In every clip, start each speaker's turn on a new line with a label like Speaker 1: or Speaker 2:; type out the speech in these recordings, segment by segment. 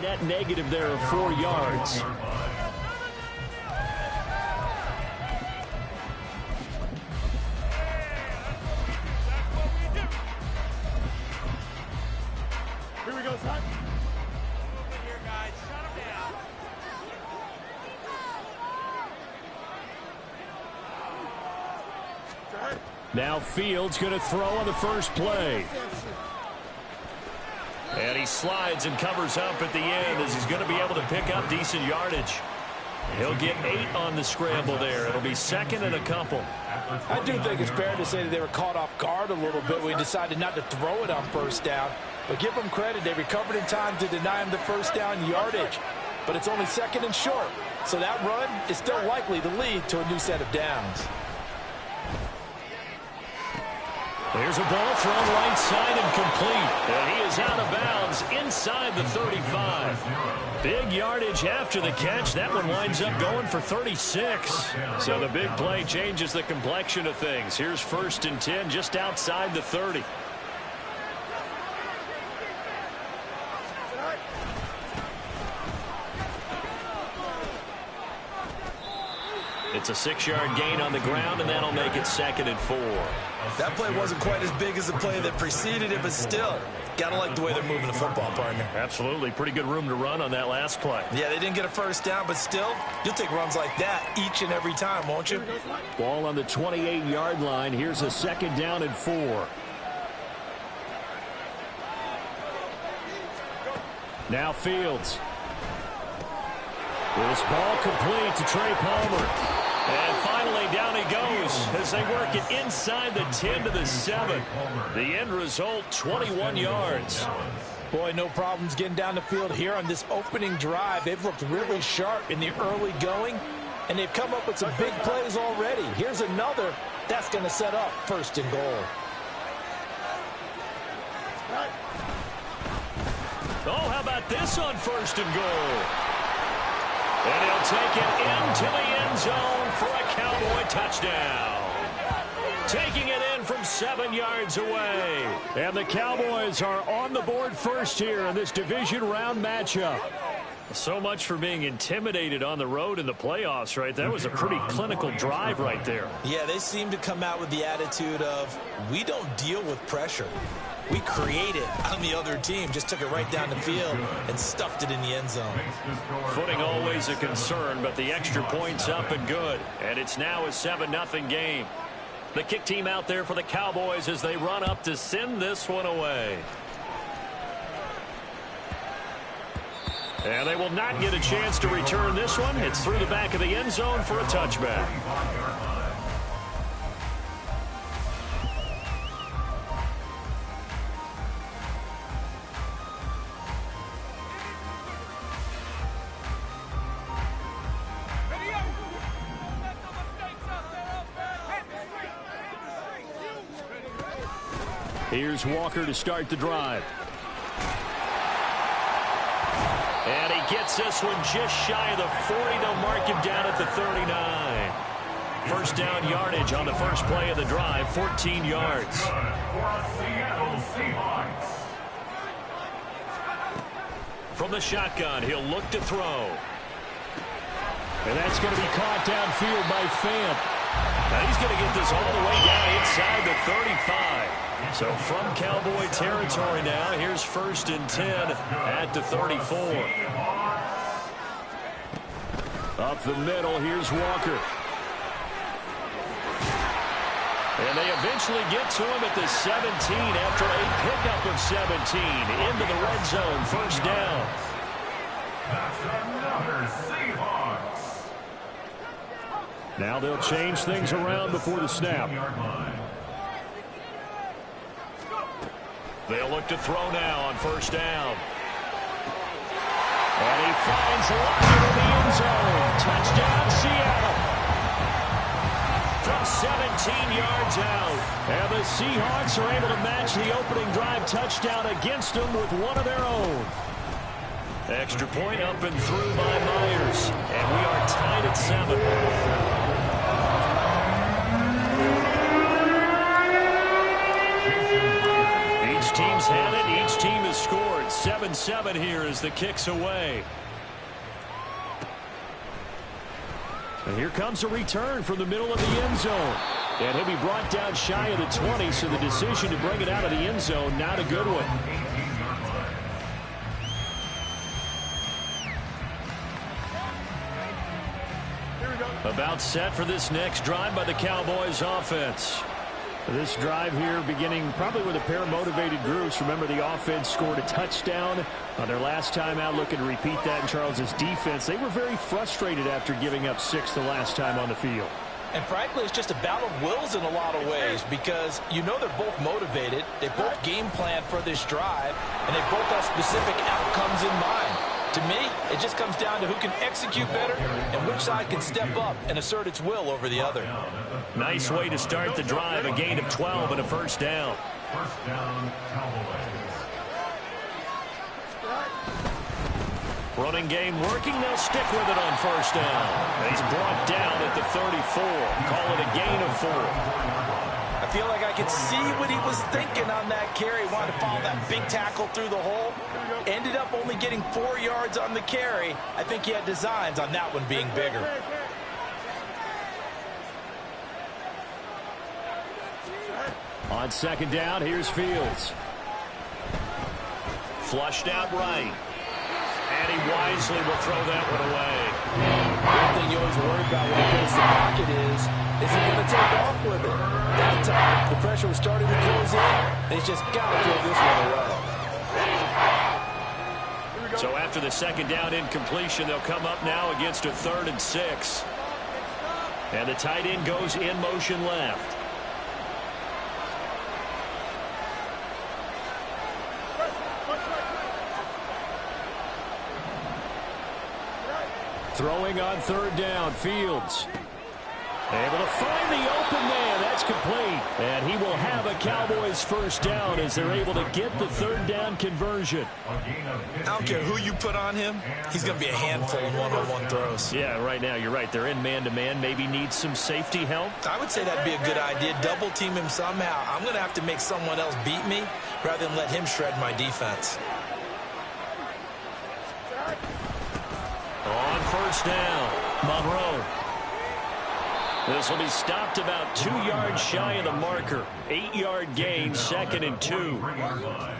Speaker 1: net negative there of 4 yards.
Speaker 2: Here we go, son.
Speaker 3: Here, guys. Shut him down.
Speaker 1: Now Fields going to throw on the first play. And he slides and covers up at the end as he's going to be able to pick up decent yardage. He'll get 8 on the scramble there. It'll be 2nd and a couple.
Speaker 4: I do think it's fair to say that they were caught off guard a little bit when we decided not to throw it on first down. But give them credit. They recovered in time to deny him the first down yardage. But it's only 2nd and short. So that run is still likely to lead to a new set of downs.
Speaker 1: There's a ball thrown right side and complete. And he is out of bounds inside the 35. Big yardage after the catch. That one winds up going for 36. So the big play changes the complexion of things. Here's 1st and 10 just outside the 30. It's a 6-yard gain on the ground, and that'll make it 2nd and 4.
Speaker 5: That play wasn't quite as big as the play that preceded it, but still, gotta like the way they're moving the football, partner.
Speaker 1: Absolutely. Pretty good room to run on that last play.
Speaker 5: Yeah, they didn't get a first down, but still, you'll take runs like that each and every time, won't you?
Speaker 1: Ball on the 28-yard line. Here's a 2nd down and 4. Now Fields. This ball complete to Trey Palmer. And finally, down he goes as they work it inside the 10 to the 7. The end result, 21 yards.
Speaker 4: Boy, no problems getting down the field here on this opening drive. They've looked really sharp in the early going, and they've come up with some big plays already. Here's another that's going to set up 1st and goal.
Speaker 1: Oh, how about this on 1st and goal? And he'll take it into the end zone for a Cowboy touchdown. Taking it in from 7 yards away. And the Cowboys are on the board first here in this division round matchup. So much for being intimidated on the road in the playoffs, right? That was a pretty clinical drive right there.
Speaker 5: Yeah, they seem to come out with the attitude of, we don't deal with pressure. We create it on the other team. Just took it right down the field and stuffed it in the end zone.
Speaker 1: Footing always a concern, but the extra point's up and good. And it's now a 7-0 game. The kick team out there for the Cowboys as they run up to send this one away. And they will not get a chance to return this one. It's through the back of the end zone for a touchback. Here's Walker to start the drive. And he gets this one just shy of the 40. They'll mark him down at the 39. First down yardage on the first play of the drive, 14 yards. From the shotgun, he'll look to throw. And that's going to be caught downfield by Fant. Now he's going to get this all the way down inside the 35. So from Cowboy territory now, here's 1st and 10 at the 34. Up the middle, here's Walker. And they eventually get to him at the 17 after a pickup of 17 into the red zone, 1st down.
Speaker 2: That's another Seahawks.
Speaker 1: Now they'll change things around before the snap. They'll look to throw now on 1st down. And he finds Lockett in the end zone. Touchdown, Seattle. From 17 yards out. And the Seahawks are able to match the opening drive touchdown against them with one of their own. Extra point up and through by Myers. And we are tied at 7. Teams had it. Each team has scored 7 7 here as the kick's away. And here comes a return from the middle of the end zone. And he'll be brought down shy of the 20, so the decision to bring it out of the end zone, not a good one. About set for this next drive by the Cowboys offense. This drive here beginning probably with a pair of motivated groups. Remember, the offense scored a touchdown on their last time out, looking to repeat that in Charles's defense. They were very frustrated after giving up 6 the last time on the field.
Speaker 4: And frankly, it's just a battle of wills in a lot of ways because you know they're both motivated. They both game plan for this drive, and they both have specific outcomes in mind. To me, it just comes down to who can execute better and which side can step up and assert its will over the other.
Speaker 1: Nice way to start the drive, a gain of 12 and a first down.
Speaker 2: First down, Cowboys.
Speaker 1: Running game working. They'll stick with it on first down. He's brought down at the 34. Call it a gain of 4.
Speaker 4: I feel like I could see what he was thinking on that carry. Wanted to follow that big tackle through the hole. Ended up only getting 4 yards on the carry. I think he had designs on that one being bigger.
Speaker 1: On second down, here's Fields. Flushed out right. And he wisely will throw that one away.
Speaker 4: One thing you always worry about when he plays the pocket is he going to take off with it? That time, the pressure was starting to close in, and he's just got to throw this one away.
Speaker 1: So after the second down incompletion, they'll come up now against a 3rd and 6. And the tight end goes in motion left. Throwing on 3rd down, Fields. Able to find the open man. That's complete. And he will have a Cowboys first down as they're able to get the 3rd down conversion.
Speaker 5: I don't care who you put on him. He's going to be a handful in one-on-one throws.
Speaker 1: Yeah, right now you're right. They're in man-to-man. Maybe need some safety help.
Speaker 5: I would say that'd be a good idea. Double team him somehow. I'm going to have to make someone else beat me rather than let him shred my defense.
Speaker 1: On first down, Monroe. This will be stopped about 2 yards shy of the marker. 8-yard gain, 2nd and 2.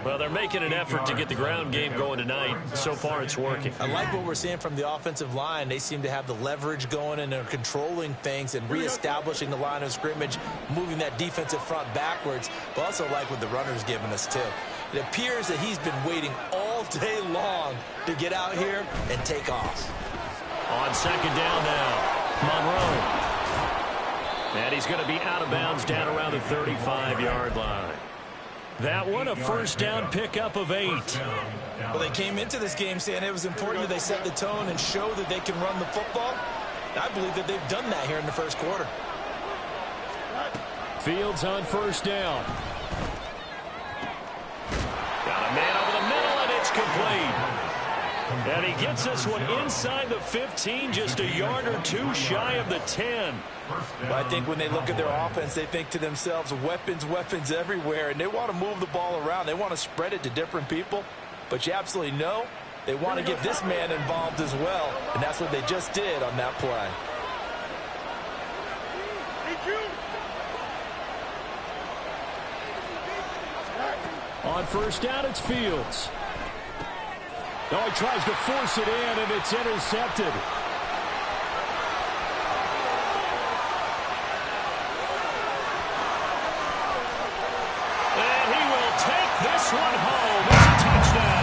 Speaker 1: Well, they're making an effort to get the ground game going tonight. So far, it's working.
Speaker 5: I like what we're seeing from the offensive line. They seem to have the leverage going, and they're controlling things and reestablishing the line of scrimmage, moving that defensive front backwards. But also like what the runner's giving us, too. It appears that he's been waiting all day long to get out here and take off.
Speaker 1: On second down now, Monroe. And he's going to be out of bounds down around the 35-yard line. That one, a first down pickup of 8.
Speaker 5: Well, they came into this game saying it was important that they set the tone and show that they can run the football. I believe that they've done that here in the first quarter.
Speaker 1: Fields on first down. Got a man over the middle, and it's complete. And he gets this one inside the 15, just a yard or 2 shy of the 10.
Speaker 4: But I think when they look at their offense, they think to themselves, weapons, weapons everywhere, and they want to move the ball around. They want to spread it to different people. But you absolutely know they want to get this man involved as well, and that's what they just did on that play.
Speaker 1: On first down, it's Fields. Oh, he tries to force it in, and it's intercepted. And he will take this one home. It's a touchdown.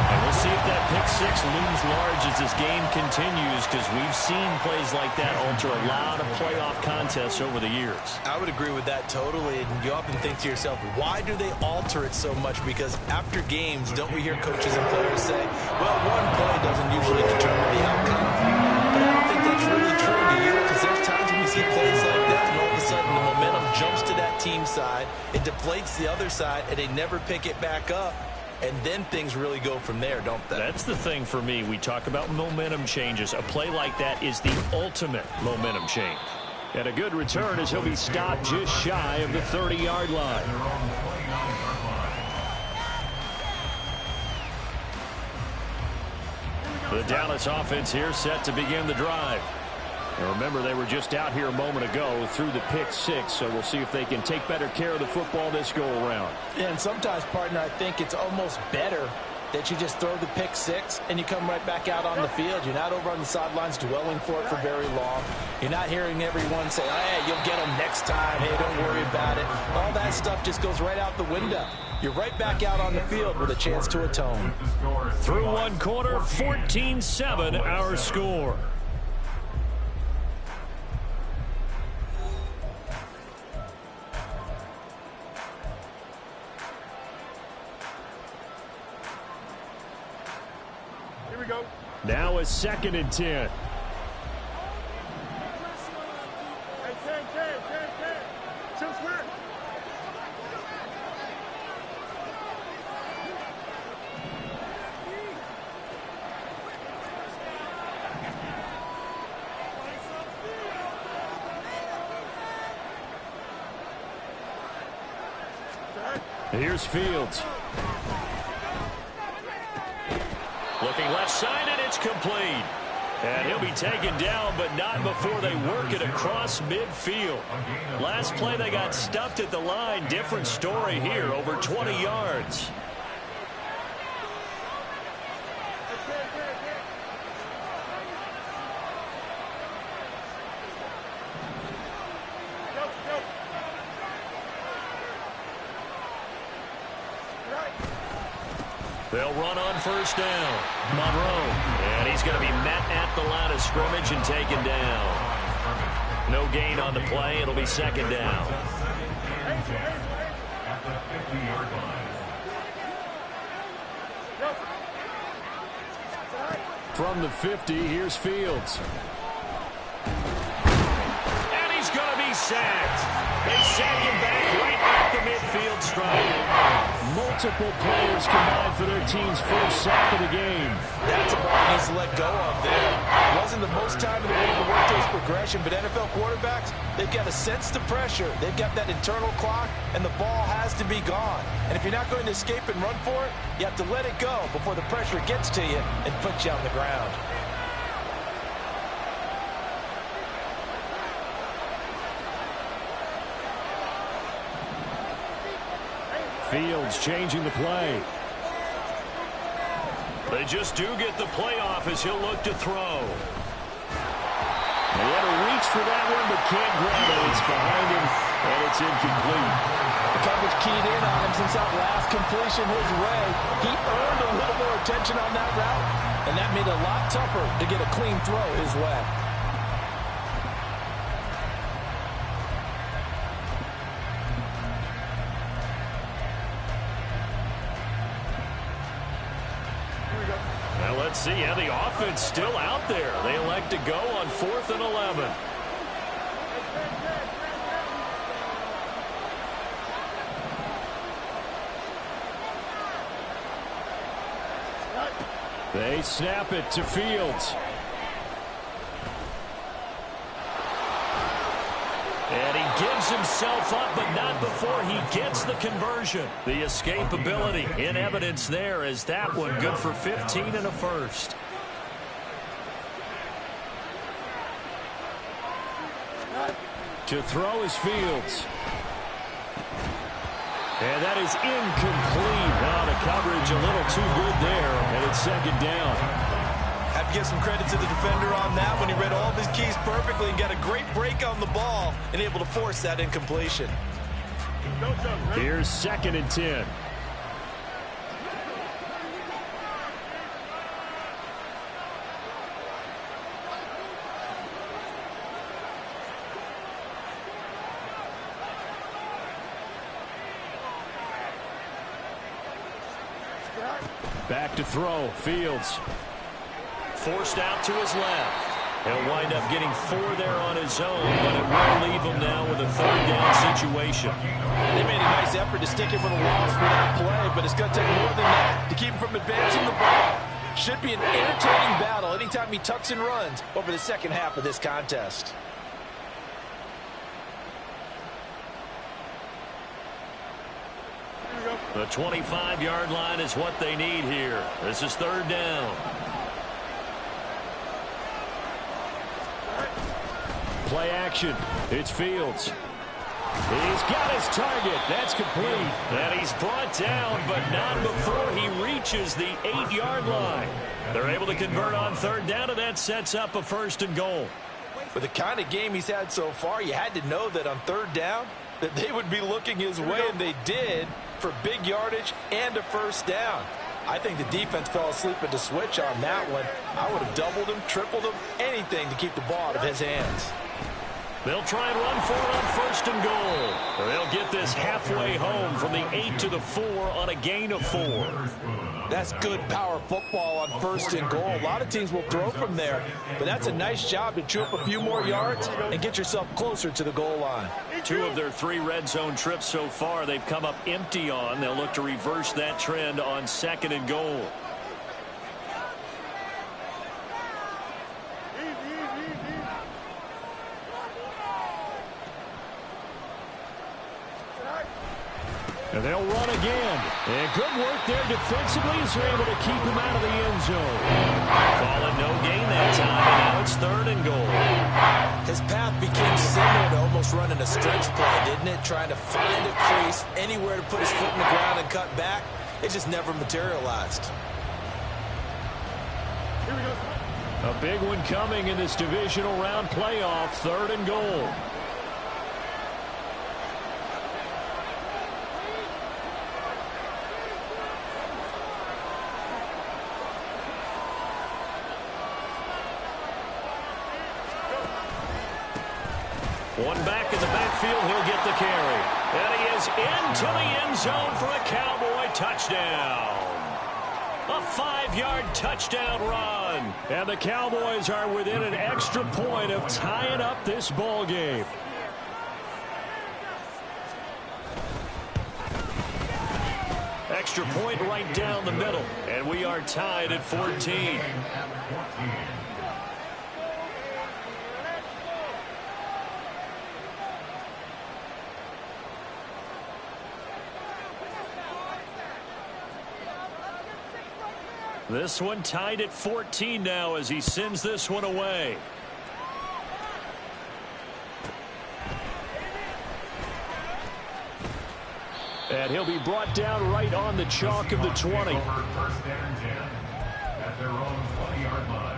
Speaker 1: And we'll see if that pick 6 looms large as this game continues, because we've seen plays like that alter a lot of playoff contests over the years.
Speaker 5: I would agree with that totally. And you often think to yourself, why do they alter it so much? Because after games, don't we hear coaches and players say, well, one play doesn't usually determine the outcome. But I don't think that's really true to you, because there's times when we see plays like that, and all of a sudden the momentum jumps to that team side, it deflates the other side, and they never pick it back up. And then things really go from there, don't they?
Speaker 1: That's the thing for me. We talk about momentum changes. A play like that is the ultimate momentum change. And a good return as he'll be stopped just shy of the 30-yard line. The Dallas offense here set to begin the drive. And remember, they were just out here a moment ago through the pick six, so we'll see if they can take better care of the football this go-around.
Speaker 4: Yeah, and sometimes, partner, I think it's almost better that you just throw the pick six and you come right back out on the field. You're not over on the sidelines dwelling for it for very long. You're not hearing everyone say, hey, you'll get them next time. Hey, don't worry about it. All that stuff just goes right out the window. You're right back out on the field with a chance to atone.
Speaker 1: Through one quarter, 14-7 our score. Now a 2nd and 10.
Speaker 3: Hey, 10. Jim Swear.
Speaker 1: Here's Fields. Looking left side, and it's complete. And he'll be taken down, but not before they work it across midfield. Last play, they got stuffed at the line. Different story here, over 20 yards. They'll run on 1st down. Monroe. And he's going to be met at the line of scrimmage and taken down. No gain on the play. It'll be 2nd down. From the 50, here's Fields. And he's going to be sacked. They sack him back right at the midfield stripe. Multiple players combined for their team's first sack of the game.
Speaker 4: That's a ball he needs to let go of there. Wasn't the most time in the world to work to his progression, but NFL quarterbacks, they've got to sense the pressure. They've got that internal clock, and the ball has to be gone. And if you're not going to escape and run for it, you have to let it go before the pressure gets to you and puts you on the ground.
Speaker 1: Fields changing the play. They just do get the play off as he'll look to throw. He had to reach for that one, but can't grab it. It's behind him, and it's incomplete.
Speaker 4: The coverage keyed in on him since that last completion his way. He earned a little more attention on that route, and that made it a lot tougher to get a clean throw his way.
Speaker 1: Let's see how the offense still out there. They elect to go on 4th and 11. They snap it to Fields. And he gives himself up, but not before he gets the conversion. The escapability in evidence there as that one good for 15 and a first. To throw is Fields. And that is incomplete. Now the coverage a little too good there, and it's 2nd down.
Speaker 5: Have to give some credit to the defender on that when he read all of his keys perfectly and got a great break on the ball and able to force that incompletion.
Speaker 1: Here's 2nd and 10. Back to throw. Fields. Forced out to his left. He'll wind up getting 4 there on his own, but it will leave him now with a 3rd down situation.
Speaker 4: They made a nice effort to stick him with a loss for that play, but it's going to take more than that to keep him from advancing the ball. Should be an entertaining battle anytime he tucks and runs over the second half of this contest.
Speaker 1: The 25-yard line is what they need here. This is 3rd down. play action. It's Fields. He's got his target. That's complete. And he's brought down, but not before he reaches the 8-yard line. They're able to convert on third down, and that sets up a 1st and goal.
Speaker 4: With the kind of game he's had so far, you had to know that on third down that they would be looking his way, and they did, for big yardage and a 1st down. I think the defense fell asleep at the switch on that one. I would have doubled him, tripled him, anything to keep the ball out of his hands.
Speaker 1: They'll try and run for it on 1st and goal. They'll get this halfway home from the 8 to the 4 on a gain of 4.
Speaker 4: That's good power football on 1st and goal. A lot of teams will throw from there, but that's a nice job to chew up a few more yards and get yourself closer to the goal line.
Speaker 1: 2 of their 3 red zone trips so far, they've come up empty on. They'll look to reverse that trend on 2nd and goal. And they'll run again. And good work there defensively as they're able to keep him out of the end zone. Call it no gain that time, and now it's 3rd and goal.
Speaker 5: His path became similar to almost running a stretch play, didn't it? Trying to find a crease, anywhere to put his foot in the ground and cut back. It just never materialized.
Speaker 3: Here we go.
Speaker 1: A big one coming in this divisional round playoff, 3rd and goal. One back in the backfield, he'll get the carry. And he is into the end zone for a Cowboy touchdown. A 5-yard touchdown run. And the Cowboys are within an extra point of tying up this ball game. Extra point right down the middle. And we are tied at 14. This one tied at 14 now as he sends this one away. And he'll be brought down right on the chalk of the 20.
Speaker 2: 1st and 10 at their own 20-yard line.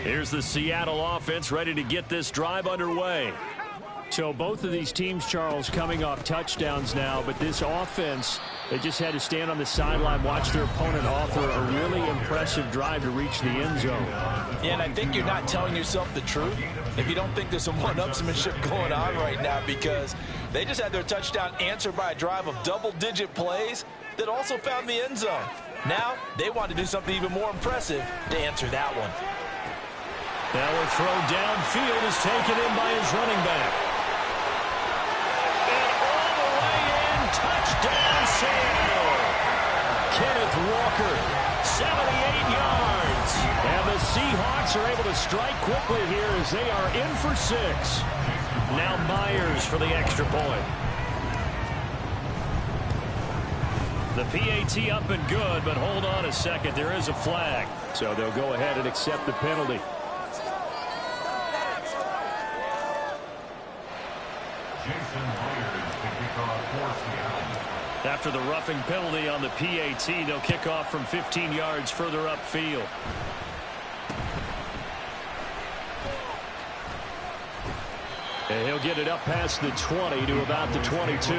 Speaker 1: Here's the Seattle offense ready to get this drive underway. So both of these teams, Charles, coming off touchdowns now, but this offense, they just had to stand on the sideline, watch their opponent author a really impressive drive to reach the end zone.
Speaker 4: Yeah, and I think you're not telling yourself the truth if you don't think there's some one-upsmanship going on right now, because they just had their touchdown answered by a drive of double-digit plays that also found the end zone. Now they want to do something even more impressive to answer that one.
Speaker 1: Now a throw downfield is taken in by his running back. And all the way in, touchdown Seattle. Kenneth Walker, 78 yards. And the Seahawks are able to strike quickly here as they are in for 6. Now Myers for the extra point. The PAT up and good, but hold on a second. There is a flag. So they'll go ahead and accept the penalty. After the roughing penalty on the PAT, they'll kick off from 15 yards further upfield. And he'll get it up past the 20 to about the 22.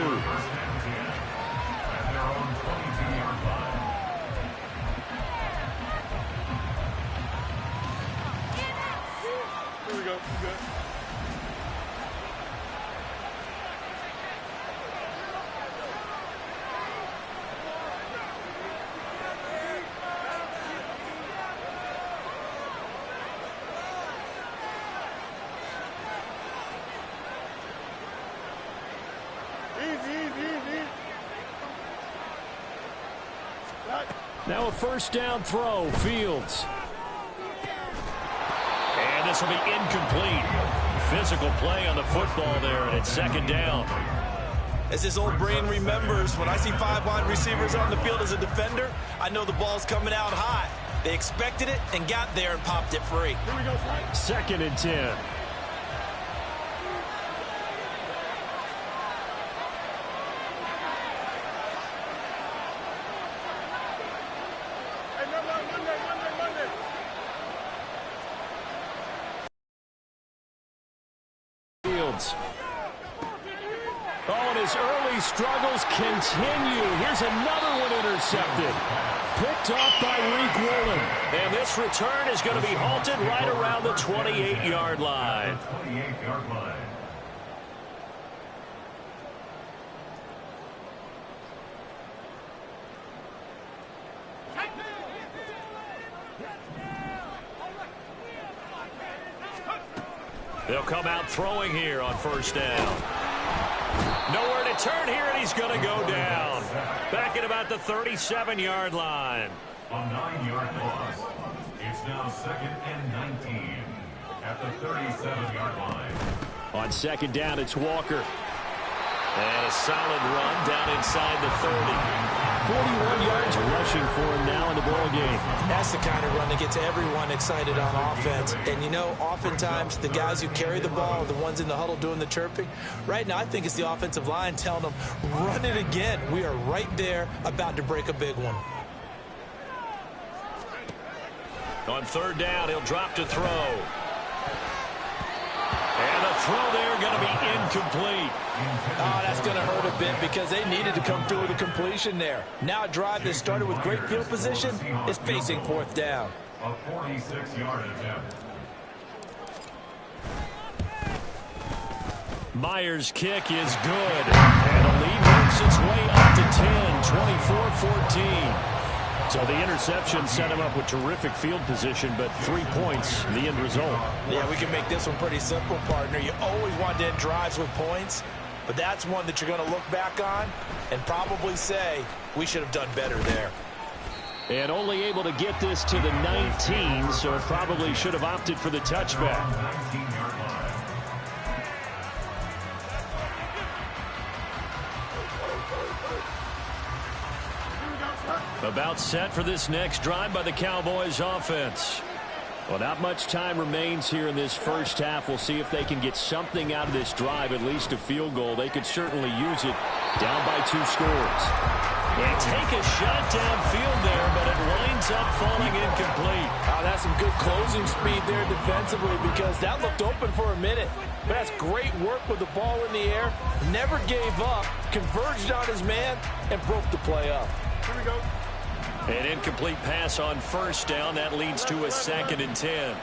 Speaker 3: Here we go. Good.
Speaker 1: Now a first down throw, Fields. this will be incomplete. Physical play on the football there, and it's second down.
Speaker 5: As his old brain remembers, when I see 5 wide receivers on the field as a defender, I know the ball's coming out high. They expected it and got there and popped it free.
Speaker 3: Here we go, Frank.
Speaker 1: Second and 10.
Speaker 3: Monday.
Speaker 1: Fields. Oh, and his early struggles continue. Here's another one intercepted. Picked off by Reek Woolen. And this return is going to be halted right around the 28-yard line.
Speaker 2: 28-yard line.
Speaker 1: They'll come out throwing here on first down. Nowhere to turn here, and he's going to go down. Back at about the 37-yard line.
Speaker 2: A 9-yard loss. It's now second and 19 at the 37-yard line.
Speaker 1: On second down, it's Walker. And a solid run down inside the 30. 41 yards rushing for him now in the ball game.
Speaker 5: That's the kind of run that gets everyone excited on offense. And, you know, oftentimes the guys who carry the ball are the ones in the huddle doing the chirping. Right now, I think it's the offensive line telling them, run it again. We are right there about to break a big one.
Speaker 1: On third down, he'll drop to throw. And the throw there going to be incomplete.
Speaker 4: Oh, that's going to hurt a bit because they needed to come through with a completion there. Now a drive that started with great field position is facing fourth down.
Speaker 2: A 46-yard attempt.
Speaker 1: Myers' kick is good. And the lead works its way up to 10, 24-14. So the interception set him up with terrific field position, but 3 points, the end result.
Speaker 5: Yeah, we can make this one pretty simple, partner. You always want to end drives with points, but that's one that you're going to look back on and probably say, we should have done better there.
Speaker 1: And only able to get this to the 19, so probably should have opted for the touchback.
Speaker 2: 19-yard line.
Speaker 1: About set for this next drive by the Cowboys offense. Well, not much time remains here in this first half. We'll see if they can get something out of this drive, at least a field goal. They could certainly use it. Down by 2 scores. They take a shot downfield there, but it winds up falling incomplete.
Speaker 4: Oh, that's some good closing speed there defensively because that looked open for a minute. But that's great work with the ball in the air. Never gave up, converged on his man, and broke the play up.
Speaker 3: Here we go.
Speaker 1: An incomplete pass on first down. That leads to a second and 10.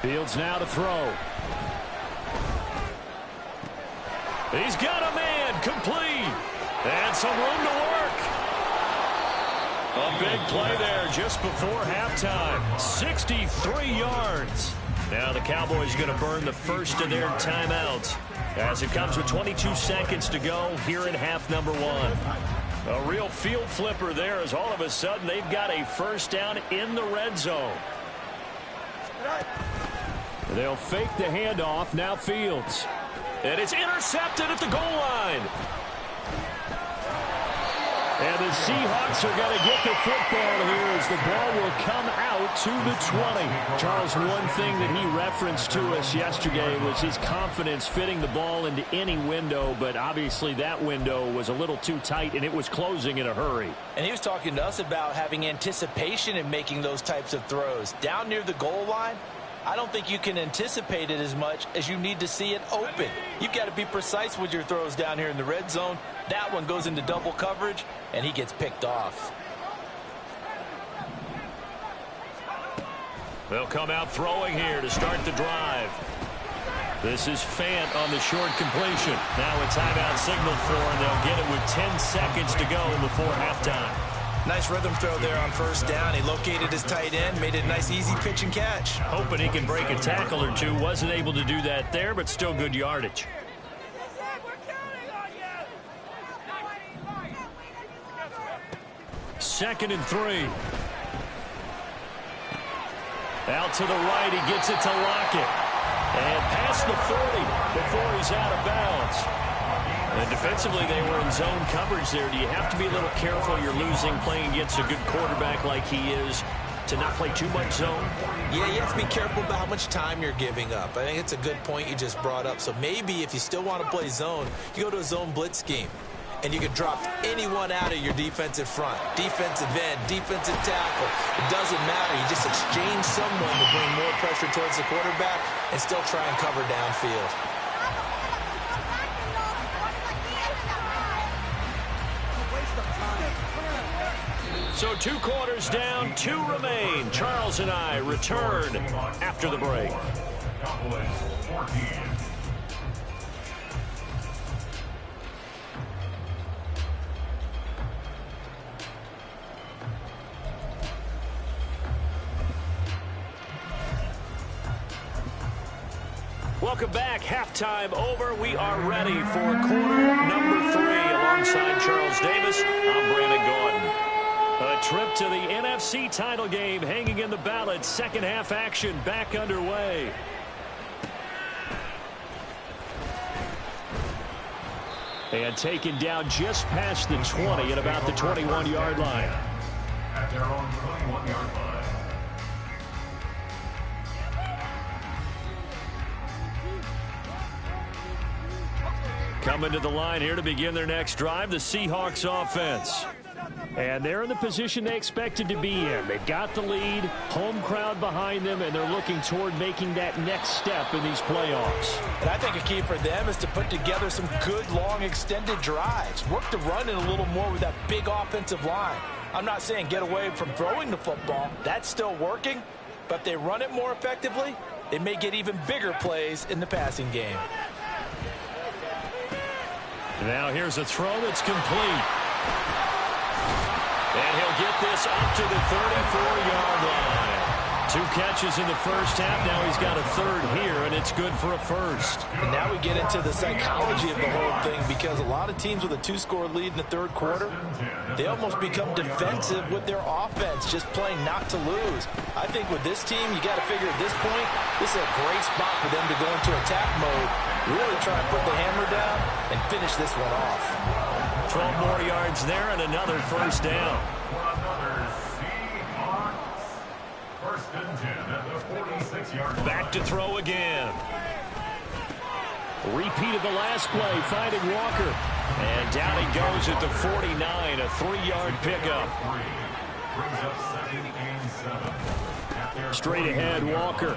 Speaker 1: Fields now to throw. He's got a man, complete. And some room to work. A big play there just before halftime. 63 yards. Now the Cowboys going to burn the first of their timeouts as it comes with 22 seconds to go here in half number 1. A real field flipper there as all of a sudden they've got a first down in the red zone. They'll fake the handoff. Now Fields. And it's intercepted at the goal line. And the Seahawks are going to get the football here as the ball will come out to the 20. Charles, one thing that he referenced to us yesterday was his confidence fitting the ball into any window, but obviously that window was a little too tight and it was closing in a hurry.
Speaker 4: And he was talking to us about having anticipation in making those types of throws. Down near the goal line, I don't think you can anticipate it as much as you need to see it open. You've got to be precise with your throws down here in the red zone. That one goes into double coverage, and he gets picked off.
Speaker 1: They'll come out throwing here to start the drive. This is Fant on the short completion. Now a timeout signal for, and they'll get it with 10 seconds to go before halftime.
Speaker 5: Nice rhythm throw there on first down. He located his tight end, made it a nice easy pitch and catch.
Speaker 1: Hoping he can break a tackle or two. Wasn't able to do that there, but still good yardage. 2nd and 3. Out to the right, he gets it to Lockett. And past the 40 before he's out of bounds. And defensively, they were in zone coverage there. Do you have to be a little careful? You're losing playing against a good quarterback like he is to not play too much zone?
Speaker 5: Yeah, you have to be careful about how much time you're giving up. I think it's a good point you just brought up. So maybe if you still want to play zone, you go to a zone blitz scheme. And you can drop anyone out of your defensive front. Defensive end, defensive tackle. It doesn't matter. You just exchange someone to bring more pressure towards the quarterback and still try and cover downfield.
Speaker 1: So 2 quarters down, 2 remain. Charles and I return after the break.
Speaker 2: Cowboys 14.
Speaker 1: Welcome back. Halftime over. We are ready for quarter number 3. Alongside Charles Davis, I'm Brandon Gordon. A trip to the NFC title game hanging in the balance. Second half action back underway. And taken down just past the 20 at about the 21-yard line.
Speaker 2: At their own 21-yard line.
Speaker 1: Coming to the line here to begin their next drive, the Seahawks offense. And they're in the position they expected to be in. They've got the lead, home crowd behind them, and they're looking toward making that next step in these playoffs.
Speaker 4: And I think a key for them is to put together some good, long, extended drives. Work the run in a little more with that big offensive line. I'm not saying get away from throwing the football. That's still working. But if they run it more effectively, they may get even bigger plays in the passing game.
Speaker 1: Now here's a throw that's complete. And he'll get this up to the 34-yard line. 2 catches in the first half. Now he's got a third here, and it's good for a first.
Speaker 4: And now we get into the psychology of the whole thing, because a lot of teams with a 2-score lead in the third quarter, they almost become defensive with their offense, just playing not to lose. I think with this team, you got to figure at this point, this is a great spot for them to go into attack mode, really try and put the hammer down and finish this one off.
Speaker 1: 12 more yards there and another first down.
Speaker 2: First and 10 at the 46-yard line.
Speaker 1: Back to throw again. Repeat of the last play, finding Walker. And down he goes at the 49, a 3-yard pickup.
Speaker 2: Brings up 2nd and 7.
Speaker 1: Straight ahead, Walker.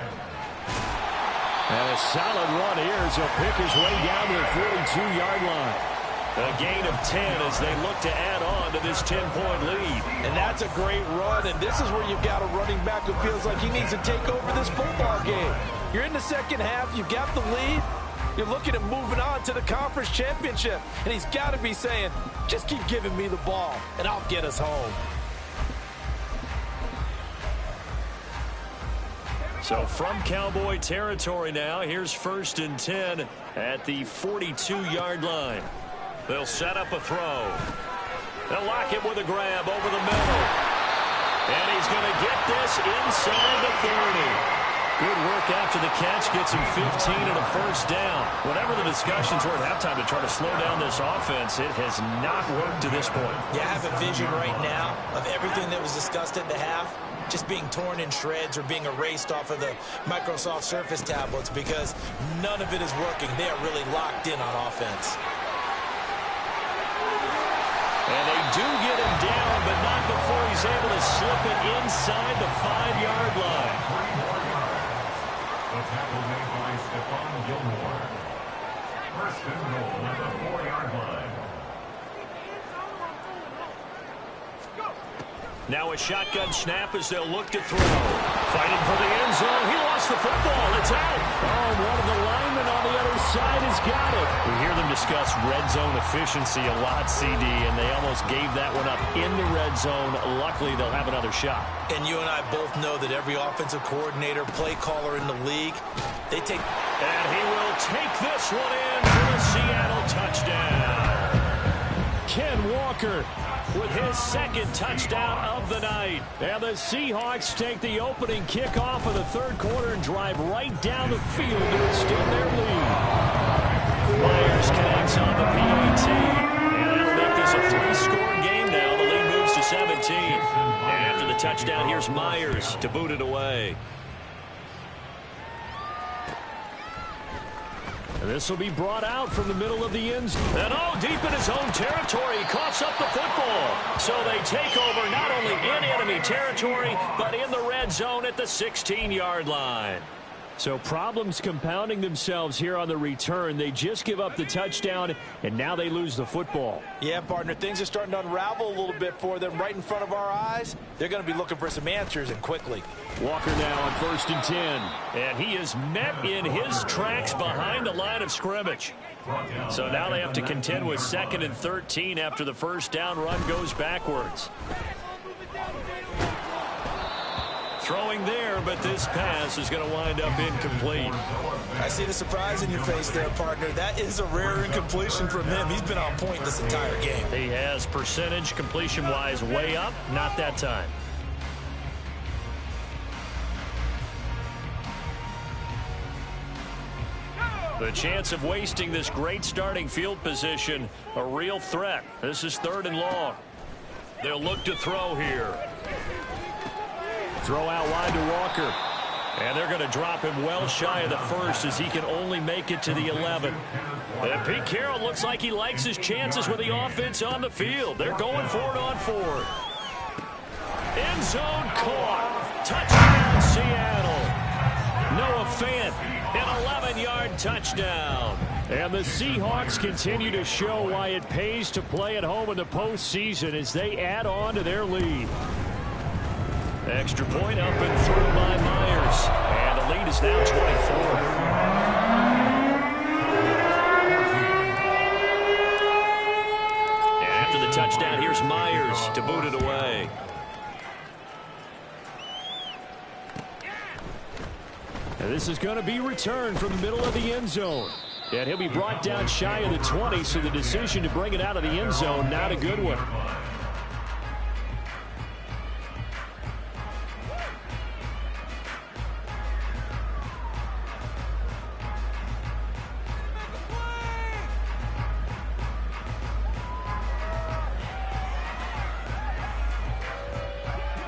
Speaker 1: And a solid run here as he'll pick his way down to the 42-yard line. A gain of 10 as they look to add on to this 10-point lead.
Speaker 4: And that's a great run, and this is where you've got a running back who feels like he needs to take over this football game. You're in the second half, you've got the lead, you're looking at moving on to the conference championship, and he's got to be saying, just keep giving me the ball, and I'll get us home.
Speaker 1: So from Cowboy territory now, here's 1st and 10 at the 42-yard line. They'll set up a throw. They'll lock it with a grab over the middle. And he's going to get this inside the 30. Good work after the catch. Gets him 15 and a first down. Whatever the discussions were at halftime to try to slow down this offense, it has not worked to this point.
Speaker 5: Yeah, I have a vision right now of everything that was discussed at the half just being torn in shreds or being erased off of the Microsoft Surface tablets, because none of it is working. They are really locked in on offense.
Speaker 1: And they do get him down, but not before he's able to slip it inside the 5-yard line.
Speaker 2: 3 more yards. The tackle made by Stephon Gilmore. First and goal at the 4-yard line.
Speaker 1: Now a shotgun snap as they'll look to throw. Fighting for the end zone. He lost the football. It's out. Oh, one of the linemen on the other side has got it. We hear them discuss red zone efficiency a lot, CD, and they almost gave that one up in the red zone. Luckily, they'll have another shot.
Speaker 5: And you and I both know that every offensive coordinator, play caller in the league, they take...
Speaker 1: And he will take this one in for a Seattle touchdown. Ken Walker Walker with his second touchdown of the night. And the Seahawks take the opening kickoff of the third quarter and drive right down the field to extend their lead. Myers connects on the PAT. And that'll make this a 3-score game now. The lead moves to 17. And after the touchdown, here's Myers to boot it away. And this will be brought out from the middle of the end zone. And deep in his own territory, he coughs up the football. So they take over not only in enemy territory, but in the red zone at the 16-yard line. So problems compounding themselves here on the return. They just give up the touchdown, and now they lose the football.
Speaker 4: Yeah, partner, things are starting to unravel a little bit for them right in front of our eyes. They're going to be looking for some answers, and quickly.
Speaker 1: Walker now on 1st and 10. And he is met in his tracks behind the line of scrimmage. So now they have to contend with 2nd and 13 after the first down run goes backwards. Throwing there, but this pass is going to wind up incomplete.
Speaker 5: I see the surprise in your face there, partner. That is a rare incompletion from him. He's been on point this entire game.
Speaker 1: He has percentage completion-wise way up. Not that time. The chance of wasting this great starting field position, a real threat. This is 3rd and long. They'll look to throw here. Throw out wide to Walker. And they're going to drop him well shy of the first as he can only make it to the 11. And Pete Carroll looks like he likes his chances with the offense on the field. They're going for it on 4th. End zone caught. Touchdown, Seattle. Noah Fant, an 11-yard touchdown. And the Seahawks continue to show why it pays to play at home in the postseason as they add on to their lead. Extra point up and through by Myers. And the lead is now 24. And after the touchdown, here's Myers to boot it away. And this is going to be returned from the middle of the end zone. And he'll be brought down shy of the 20, so the decision to bring it out of the end zone, not a good one.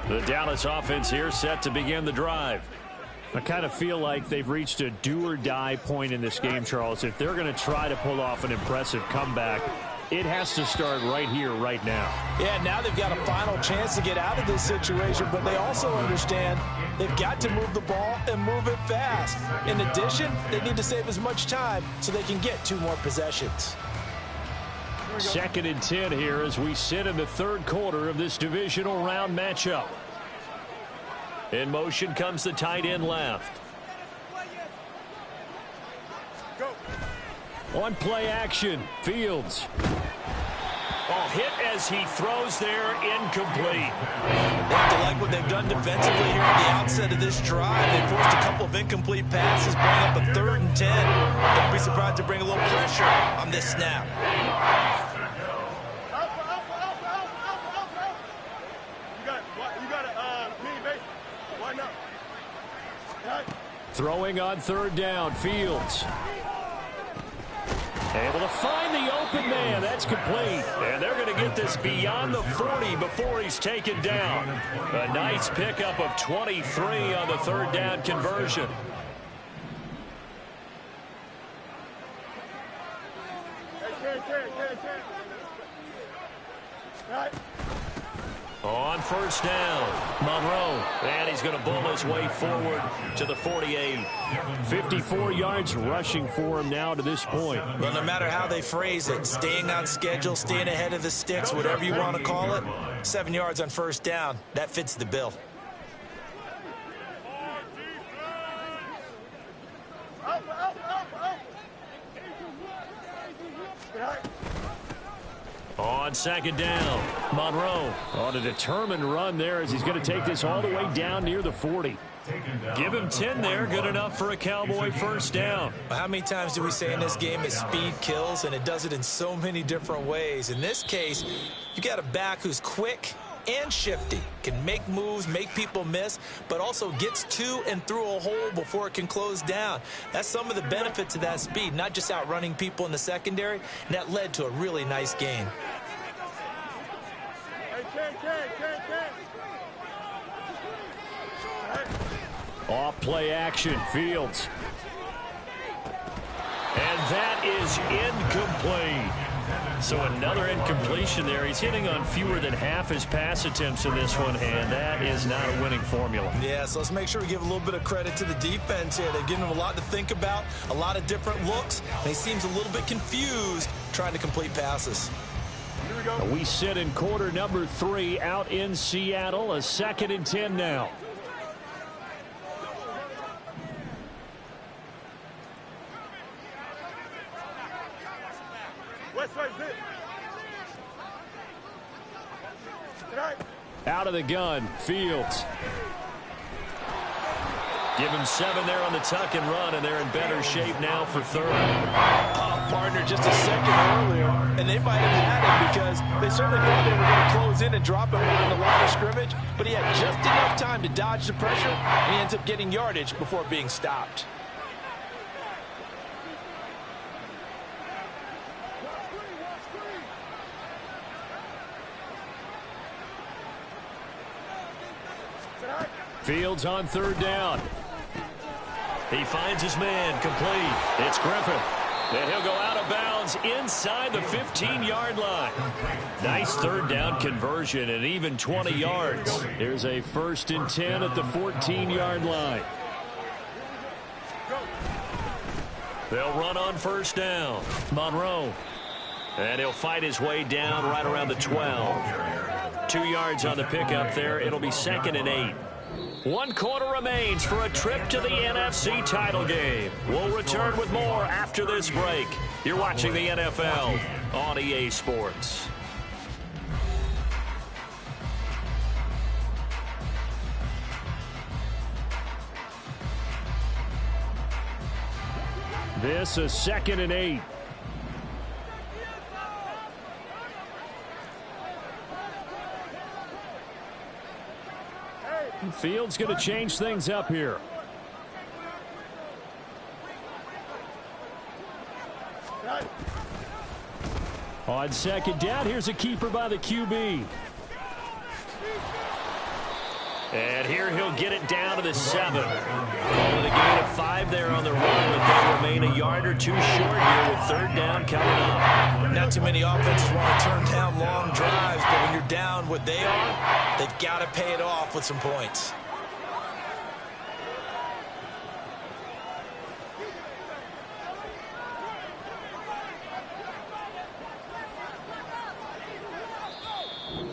Speaker 1: The Dallas offense here set to begin the drive. I kind of feel like they've reached a do-or-die point in this game, Charles. If they're going to try to pull off an impressive comeback, it has to start right here, right now.
Speaker 4: Yeah, now they've got a final chance to get out of this situation, but they also understand they've got to move the ball and move it fast. In addition, they need to save as much time so they can get 2 more possessions.
Speaker 1: 2nd and 10 here as we sit in the 3rd quarter of this divisional round matchup. In motion comes the tight end left. On play action, Fields. Hit as he throws there, incomplete.
Speaker 5: They have to like what they've done defensively here at the outset of this drive. They forced a couple of incomplete passes, bring up a 3rd and 10. Don't be surprised to bring a little pressure on this snap.
Speaker 1: Throwing on 3rd down, Fields. Able to find the open man. That's complete. And they're going to get this beyond the 40 before he's taken down. A nice pickup of 23 on the 3rd down conversion. On 1st down, Monroe, and he's going to bull his way forward to the 48. 54 yards rushing for him now to this point.
Speaker 5: Well, no matter how they phrase it, staying on schedule, staying ahead of the sticks, whatever you want to call it, 7 yards on 1st down, that fits the bill.
Speaker 1: On 2nd down, Monroe on a determined run there as he's going to take this all the way down near the 40.
Speaker 2: Taken down.
Speaker 1: Give him 10 there. Good enough for a Cowboy first down.
Speaker 5: How many times do we say in this game that speed kills, and it does it in so many different ways? In this case, you got a back who's quick and shifty, can make moves, make people miss, but also gets to and through a hole before it can close down. That's some of the benefits of that speed, not just outrunning people in the secondary, and that led to a really nice gain.
Speaker 1: Off play action, Fields. And that is incomplete. So another incompletion there. He's hitting on fewer than half his pass attempts in this one, and that is not a winning formula.
Speaker 5: Yeah, so let's make sure we give a little bit of credit to the defense here. They've given him a lot to think about, a lot of different looks, and he seems a little bit confused trying to complete passes.
Speaker 3: Here we go.
Speaker 1: We sit in quarter number 3 out in Seattle. A 2nd and 10 now. Out of the gun, Fields. Give him 7 there on the tuck and run, and they're in better shape now for 3rd.
Speaker 4: Partner just a second earlier, and they might have had him because they certainly thought they were going to close in and drop him on the line of scrimmage, but he had just enough time to dodge the pressure, and he ends up getting yardage before being stopped.
Speaker 1: Fields on 3rd down. He finds his man, complete. It's Griffith. And he'll go out of bounds inside the 15-yard line. Nice 3rd down conversion and even 20 yards. There's a 1st and 10 at the 14-yard line. They'll run on 1st down. Monroe. And he'll fight his way down right around the 12. 2 yards on the pickup there. It'll be 2nd and 8. 1 quarter remains for a trip to the NFC title game. We'll return with more after this break. You're watching the NFL on EA Sports. This is 2nd and 8. Fields going to change things up here. On 2nd down, here's a keeper by the QB. And here he'll get it down to the 7. With a gain of 5 there on the run, but they remain a yard or 2 short here with 3rd down coming up.
Speaker 5: Not too many offenses want to turn down long drives, but when you're down what they are, they've got to pay it off with some points.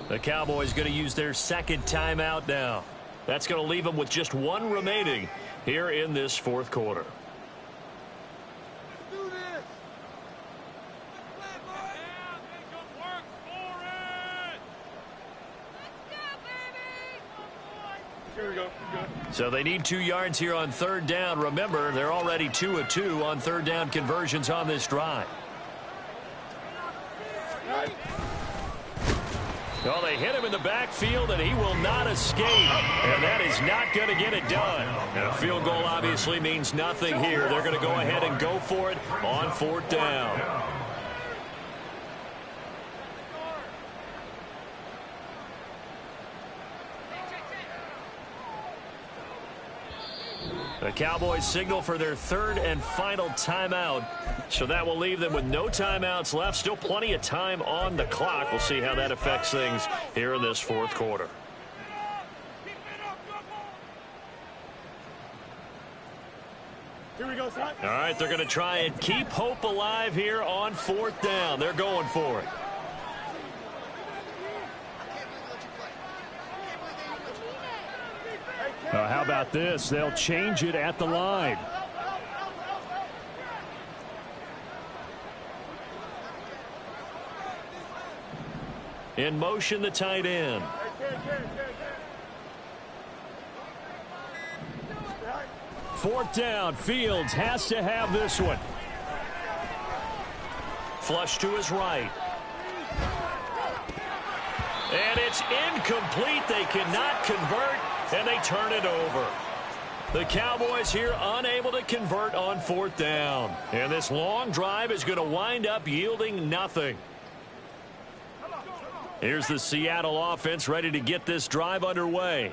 Speaker 1: The Cowboys going to use their 2nd timeout now. That's going to leave them with just 1 remaining here in this 4th quarter.
Speaker 3: Here we go.
Speaker 1: So they need 2 yards here on 3rd down. Remember, they're already 2 of 2 on 3rd down conversions on this drive. Well, they hit him in the backfield, and he will not escape. And that is not going to get it done. And a field goal obviously means nothing here. They're going to go ahead and go for it on 4th down. The Cowboys signal for their 3rd and final timeout. So that will leave them with no timeouts left. Still plenty of time on the clock. We'll see how that affects things here in this 4th quarter.
Speaker 3: Here we go, son.
Speaker 1: All right, they're going to try and keep hope alive here on 4th down. They're going for it. How about this? They'll change it at the line. In motion, the tight end. 4th down. Fields has to have this one. Flush to his right. And it's incomplete. They cannot convert, and they turn it over. The Cowboys here unable to convert on 4th down. And this long drive is going to wind up yielding nothing. Here's the Seattle offense ready to get this drive underway.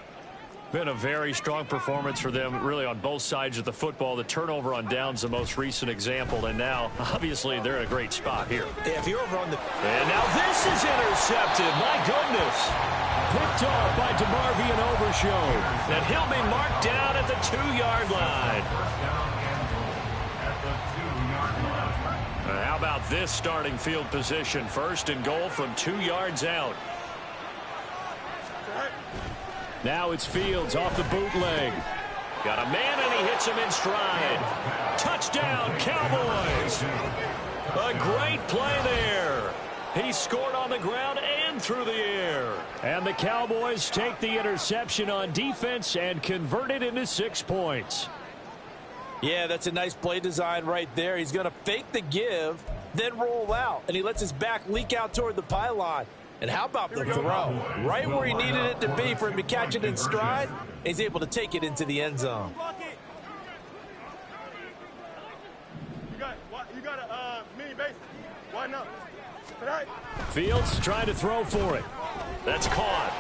Speaker 1: Been a very strong performance for them, really, on both sides of the football. The turnover on downs, the most recent example, and now, obviously, they're in a great spot here.
Speaker 5: Yeah, if you're over on the...
Speaker 1: And now this is intercepted. My goodness. Picked off by DeMarvion Overshow. And he'll be marked down at the 2-yard line. How about this starting field position? 1st and goal from 2 yards out. Now it's Fields off the bootleg. Got a man, and he hits him in stride. Touchdown, Cowboys. A great play there. He scored on the ground and through the air. And the Cowboys take the interception on defense and convert it into 6 points.
Speaker 4: Yeah, that's a nice play design right there. He's going to fake the give, then roll out, and he lets his back leak out toward the pylon. And how about the throw? Right where he needed it to be for him to catch it in stride, he's able to take it into the end zone.
Speaker 3: You got a mini base. Why not?
Speaker 1: Fields trying to throw for it. That's caught.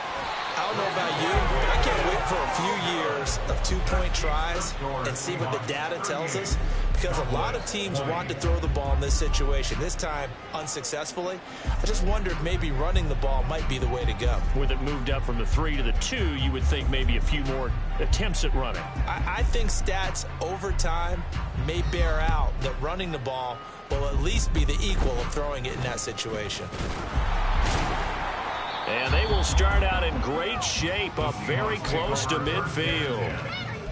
Speaker 5: I don't know about you, but I can't wait for a few years of 2-point tries and see what the data tells us, because a lot of teams want to throw the ball in this situation, this time unsuccessfully. I just wonder if maybe running the ball might be the way to go.
Speaker 1: With it moved up from the 3 to the 2, you would think maybe a few more attempts at running.
Speaker 5: I think stats over time may bear out that running the ball will at least be the equal of throwing it in that situation.
Speaker 1: And they will start out in great shape, up very close to midfield.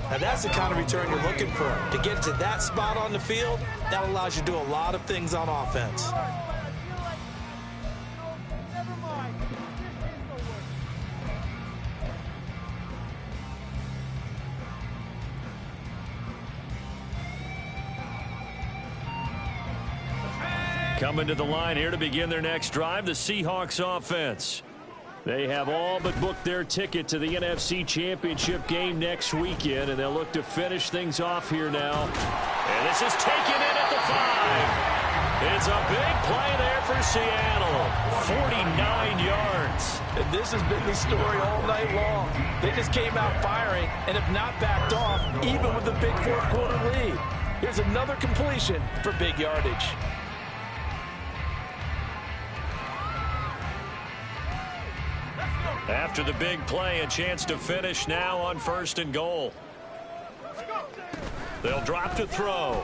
Speaker 5: Now that's the kind of return you're looking for. To get to that spot on the field, that allows you to do a lot of things on offense.
Speaker 1: Coming to the line here to begin their next drive, the Seahawks offense. They have all but booked their ticket to the NFC Championship game next weekend, and they'll look to finish things off here now. And this is taken in at the 5. It's a big play there for Seattle. 49 yards.
Speaker 4: And this has been the story all night long. They just came out firing and have not backed off, even with the big 4th quarter lead. Here's another completion for big yardage.
Speaker 1: After the big play, a chance to finish now on 1st and goal. They'll drop to throw.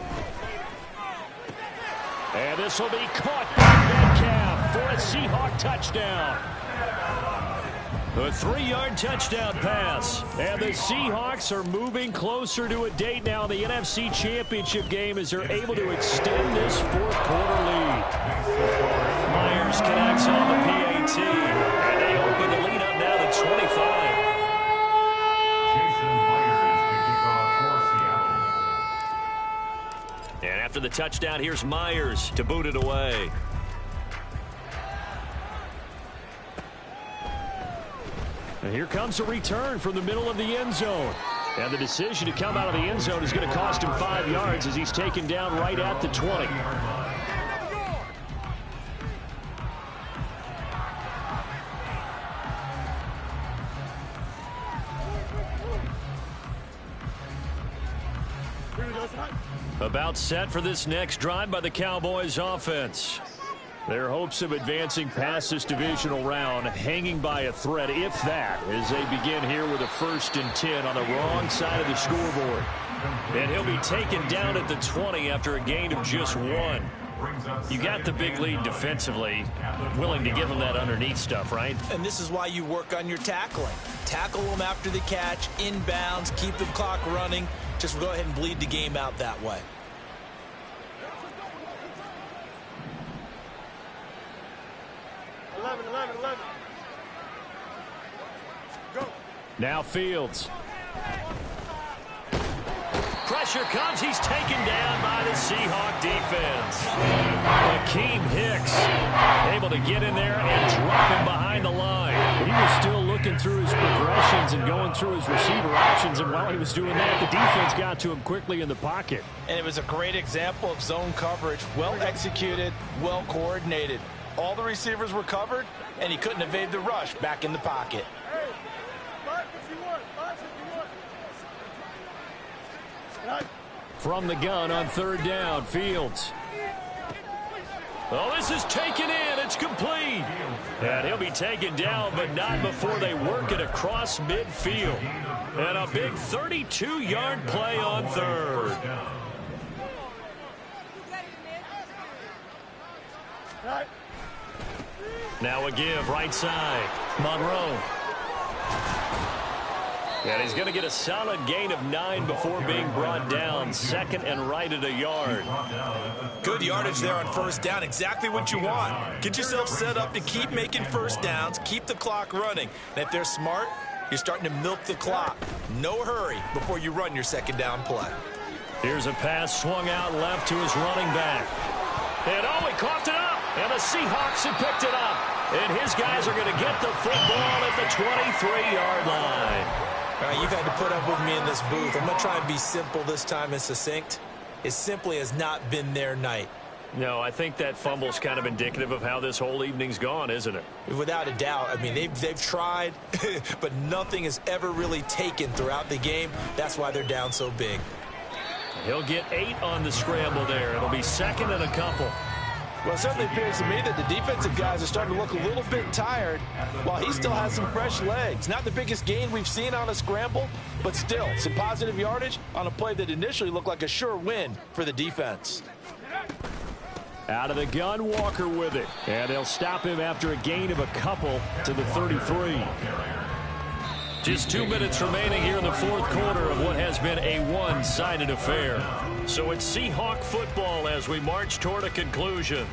Speaker 1: And this will be caught by Metcalf for a Seahawk touchdown. A 3-yard touchdown pass. And the Seahawks are moving closer to a date now in the NFC Championship game as they're able to extend this 4th quarter lead. Myers connects on the PAT. And they open the lead up now to 25.
Speaker 2: Jason Myers to kick off for Seattle.
Speaker 1: And after the touchdown, here's Myers to boot it away. And here comes a return from the middle of the end zone. And the decision to come out of the end zone is going to cost him 5 yards as he's taken down right at the 20. About set for this next drive by the Cowboys offense. Their hopes of advancing past this divisional round hanging by a thread, if that, as they begin here with a 1st and 10 on the wrong side of the scoreboard. And he'll be taken down at the 20 after a gain of just 1. You got the big lead defensively, willing to give them that underneath stuff, right?
Speaker 5: And this is why you work on your tackling. Tackle them after the catch, inbounds, keep the clock running. Just go ahead and bleed the game out that way.
Speaker 1: Now Fields. pressure comes. He's taken down by the Seahawk defense. Akeem Hicks able to get in there and drop him behind the line.
Speaker 4: He was still looking through his progressions and going through his receiver options, and while he was doing that, the defense got to him quickly in the pocket.
Speaker 5: And it was a great example of zone coverage. Well executed, well coordinated. All the receivers were covered, and he couldn't evade the rush back in the pocket.
Speaker 1: From the gun on third down, Fields. Oh, this is taken in. It's complete. And he'll be taken down, but not before they work it across midfield. And a big 32-yard play on third. Now a give right side. Monroe. And he's going to get a solid gain of 9 before being brought down. Second and right at a yard.
Speaker 5: Good yardage there on first down. Exactly what you want. Get yourself set up to keep making first downs, keep the clock running. And if they're smart, you're starting to milk the clock. No hurry before you run your second down play.
Speaker 1: Here's a pass swung out left to his running back. And oh, he coughed it up. And the Seahawks have picked it up. And his guys are going to get the football at the 23-yard line.
Speaker 5: All right, you've had to put up with me in this booth. I'm going to try and be simple this time and succinct. It simply has not been their night.
Speaker 1: No, I think that fumble's kind of indicative of how this whole evening's gone, isn't it?
Speaker 5: Without a doubt. I mean, they've tried, but nothing has ever really taken throughout the game. That's why they're down so big.
Speaker 1: He'll get 8 on the scramble there. It'll be second and a couple.
Speaker 4: Well, it certainly appears to me that the defensive guys are starting to look a little bit tired while he still has some fresh legs. Not the biggest gain we've seen on a scramble, but still some positive yardage on a play that initially looked like a sure win for the defense.
Speaker 1: Out of the gun, Walker with it. And they'll stop him after a gain of a couple to the 33. Just 2 minutes remaining here in the fourth quarter of what has been a one-sided affair. So it's Seahawk football as we march toward a conclusion.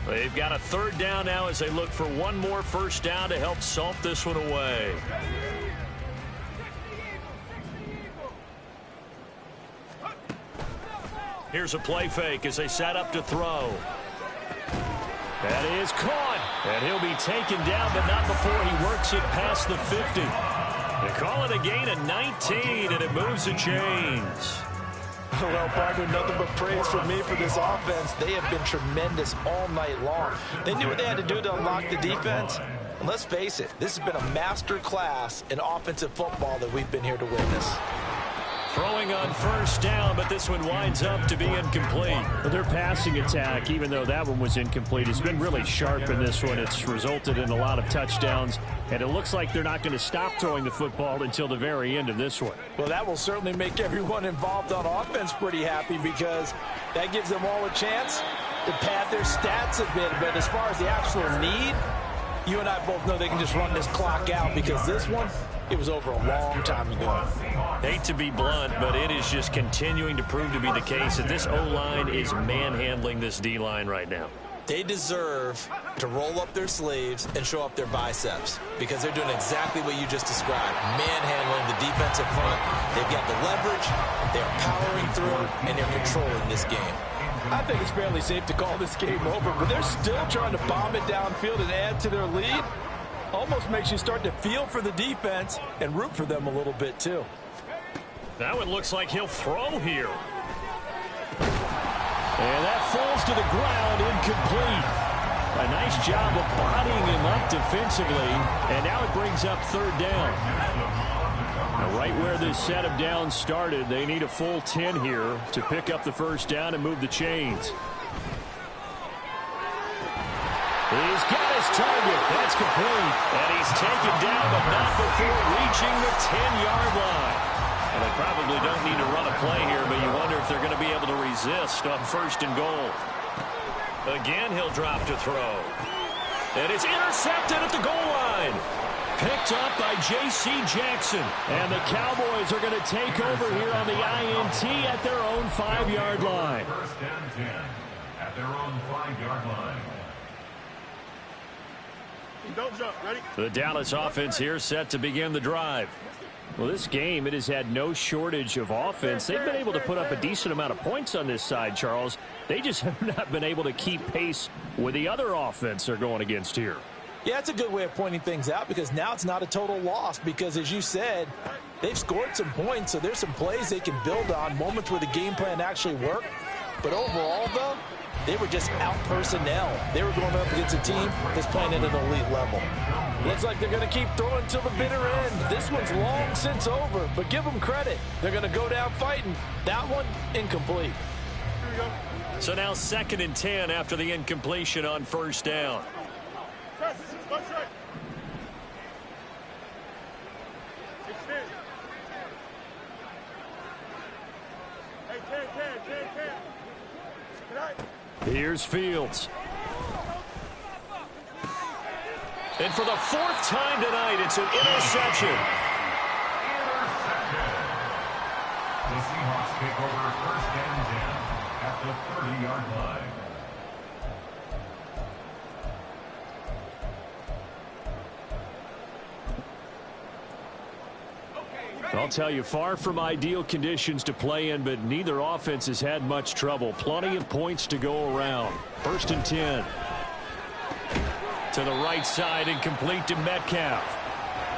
Speaker 1: They've got a third down now as they look for one more first down to help salt this one away. Here's a play fake as they set up to throw. That is caught. And he'll be taken down, but not before he works it past the 50. They call it a gain of 19, and it moves the chains.
Speaker 4: Well, partner, nothing but praise from me for this offense. They have been tremendous all night long. They knew what they had to do to unlock the defense. And let's face it, this has been a master class in offensive football that we've been here to witness.
Speaker 1: Throwing on first down, but this one winds up to be incomplete.
Speaker 6: But their passing attack, even though that one was incomplete, has been really sharp in this one. It's resulted in a lot of touchdowns, and it looks like they're not going to stop throwing the football until the very end of this one.
Speaker 4: Well, that will certainly make everyone involved on offense pretty happy because that gives them all a chance to pad their stats a bit. But as far as the actual need, you and I both know they can just run this clock out because this one, it was over a long time ago.
Speaker 1: Hate to be blunt, but it is just continuing to prove to be the case that this O-line is manhandling this D-line right now.
Speaker 5: They deserve to roll up their sleeves and show up their biceps because they're doing exactly what you just described, manhandling the defensive front. They've got the leverage, they're powering through, and they're controlling this game.
Speaker 4: I think it's fairly safe to call this game over, but they're still trying to bomb it downfield and add to their lead. Almost makes you start to feel for the defense and root for them a little bit, too.
Speaker 1: Now it looks like he'll throw here. And that falls to the ground, incomplete. A nice job of bodying him up defensively, and now it brings up third down. Now right where this set of downs started, they need a full 10 here to pick up the first down and move the chains. He's got his target. That's complete. And he's taken down, but not before reaching the 10-yard line. And they probably don't need to run a play here, but you wonder if they're going to be able to resist on first and goal. Again, he'll drop to throw. And it's intercepted at the goal line. Picked up by J.C. Jackson. And the Cowboys are going to take over here on the INT at their own 5-yard line.
Speaker 2: First and 10 at their own 5-yard line.
Speaker 3: Don't jump. Ready?
Speaker 1: The Dallas offense here set to begin the drive.
Speaker 6: Well, this game, it has had no shortage of offense. They've been able to put up a decent amount of points on this side, Charles. They just have not been able to keep pace with the other offense they're going against here.
Speaker 5: Yeah, it's a good way of pointing things out because now it's not a total loss because, as you said, they've scored some points, so there's some plays they can build on, moments where the game plan actually worked. But overall, though, they were just out personnel. They were going up against a team that's playing at an elite level.
Speaker 4: Looks like they're going to keep throwing till the bitter end. This one's long since over, but give them credit. They're going to go down fighting. That one, incomplete.
Speaker 3: Here we go.
Speaker 1: So now 2nd and 10 after the incompletion on 1st down.
Speaker 3: Press. Watch right. Extend. Hey, 10. Good night.
Speaker 6: Here's Fields.
Speaker 1: And for the 4th time tonight, it's an interception.
Speaker 2: The Seahawks take over 1st and 10 at the 30-yard line.
Speaker 6: I'll tell you, far from ideal conditions to play in, but neither offense has had much trouble. Plenty of points to go around. 1st and 10. To the right side and complete to Metcalf.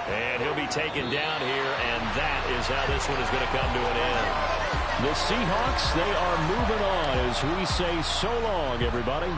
Speaker 1: And he'll be taken down here, and that is how this one is going to come to an end.
Speaker 6: The Seahawks, they are moving on as we say so long, everybody.